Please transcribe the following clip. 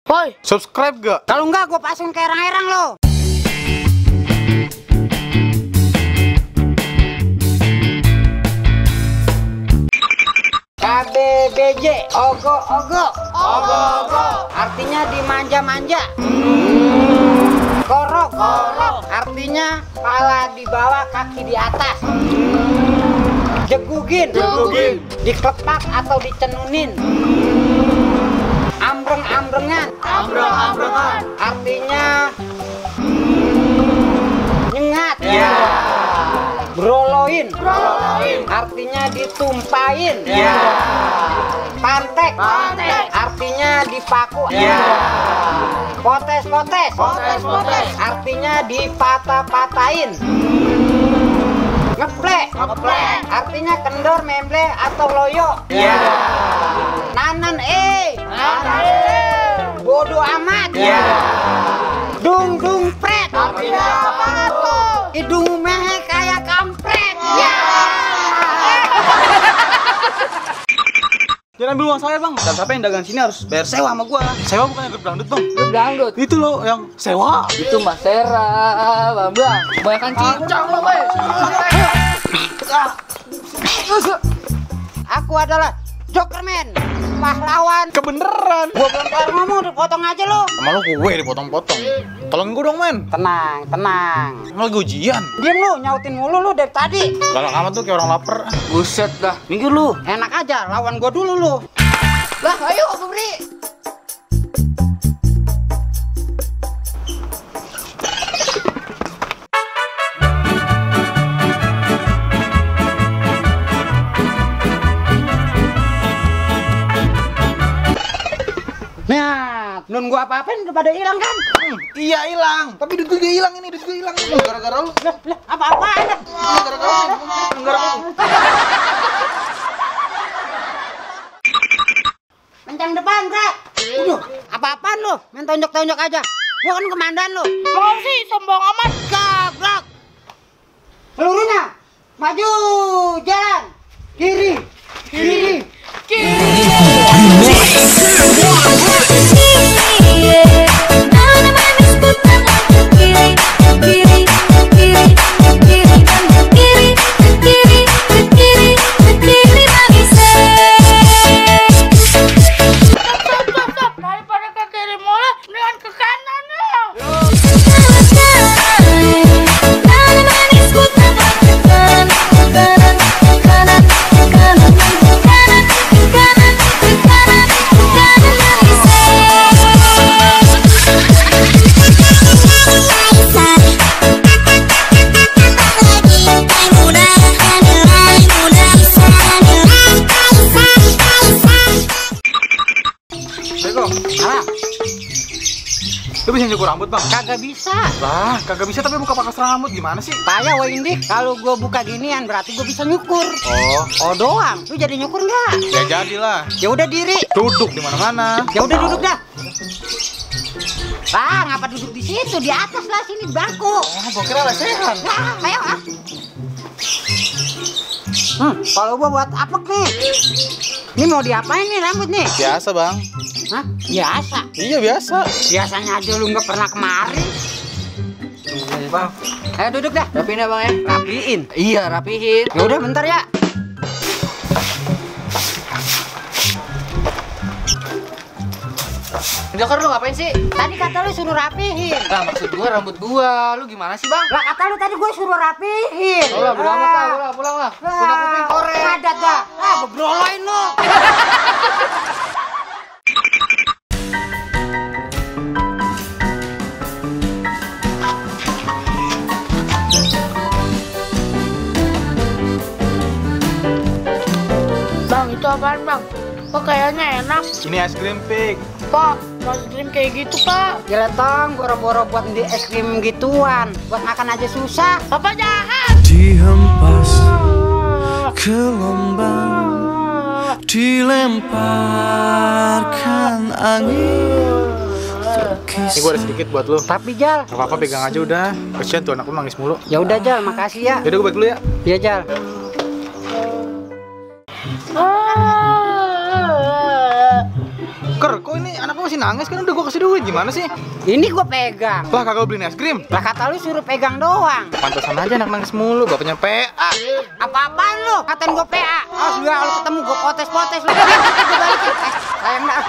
Boy, subscribe gak? kalau enggak gue pasang kayak erang-erang lo. KBBJ, ogo-ogo. Ogo-ogo artinya dimanja-manja. Korok-korok artinya kepala di bawah, kaki di atas. Jegugin, diklepak atau dicenunin. Ambreng-ambrengan, artinya nyengat. Broloin, artinya ditumpahin. Pantek, artinya dipaku. Potes, artinya dipatah-patahin. Ngeplek, artinya kendor, memble atau loyo. Nanan, bodoh amat. Dung pret, artinya apa tuh? Hidung mehe kayak kampret. Jangan ambil uang saya bang. Dan siapa yang dagang sini harus bayar sewa sama gua. Sewa bukan yang grup dangdut bang. Grup dangdut Itu loh yang sewa. itu Mas Sera, Bambang. Kebanyakan cincang lo, Boy. Aku adalah Jokerman, pahlawan. Kebeneran. Gua belum kelar ngomong, dipotong aja lo. Sama lu gue dipotong-potong. Tolong gue dong men. Tenang. Emang lagi ujian. Diam lu, nyautin mulu lu dari tadi. Kalau kamu tuh kayak orang lapar. Buset dah. Minggir lu. Enak aja, lawan gua dulu lu. Lah, ayo Sobri. Nah, nun gua apa-apain udah pada hilang kan? Iya hilang. Tapi duit gue hilang ini. Duit gue hilang. Gara-gara lu. Lah, apa-apaan dah? Gara-gara lu. Kencang depan, Brak. Udah, apa-apaan lu? Main tonjok-tonjok aja. Gua kan komandan lu. Mau sih sombong amat. Gabrak. Pelurunya. Maju, jalan. Kiri. Daripada ke kiri mulu, mendingan ke kanan ya. Bego. Apa? Lu bisa nyukur rambut bang? Kagak bisa. Lah, kagak bisa tapi buka pakas rambut gimana sih? Payah woy Indik, kalau gua buka ginian berarti gua bisa nyukur. Oh doang. Lu jadi nyukur nggak? Ya jadilah. Ya udah diri. Duduk di mana-mana. Ya udah duduk dah. Bang, ngapa duduk di situ? Di atas lah, sini di bangku. Oh, gua kira lesehan. Nah, ayo ah. Kalau gua buat apek nih. Ini mau diapain nih rambut nih? Biasa bang. Hah? Biasa. Iya biasa. Biasanya aja lu nggak pernah kemari. Bang. Ayo duduk dah. Rapiin ya bang ya. Rapiin. Iya rapihin. Ya udah bentar ya. Joker lu ngapain sih? Tadi kata lu suruh rapihin. Lah maksud gua rambut gua. Lu gimana sih bang? Lah kata lu tadi gue suruh rapihin. Udah beramat lah, pulang lah. Punya kuping korek. Padat dah. Gue broloin lu. Bang, itu apaan bang? Kok kayaknya enak? Ini es krim pik. Pak, es krim kayak gitu pak. Gila tong, boro-boro buat di es krim gituan. Buat makan aja susah. Bapak jahat. Dihempas ke gelombang, dilemparkan angin. Ini gua ada sedikit buat lu. Tapi Jal. Gak apa-apa pegang aja udah. Kasian tuh anak lu nangis mulu. Ya udah Jal, makasih ya. Yaudah gua balik dulu ya. Iya Jal. Ker, kok ini anak lu masih nangis kan udah gua kasih duit gimana sih? Ini gua pegang. Lah kagak beliin es krim. Lah kata lu suruh pegang doang. Pantesan aja anak nangis mulu, bapaknya PA. Apa-apaan lu? Katain gua PA. Awas lu kalau ketemu gua potes-potes lu. Gua balikin. Sayang dah.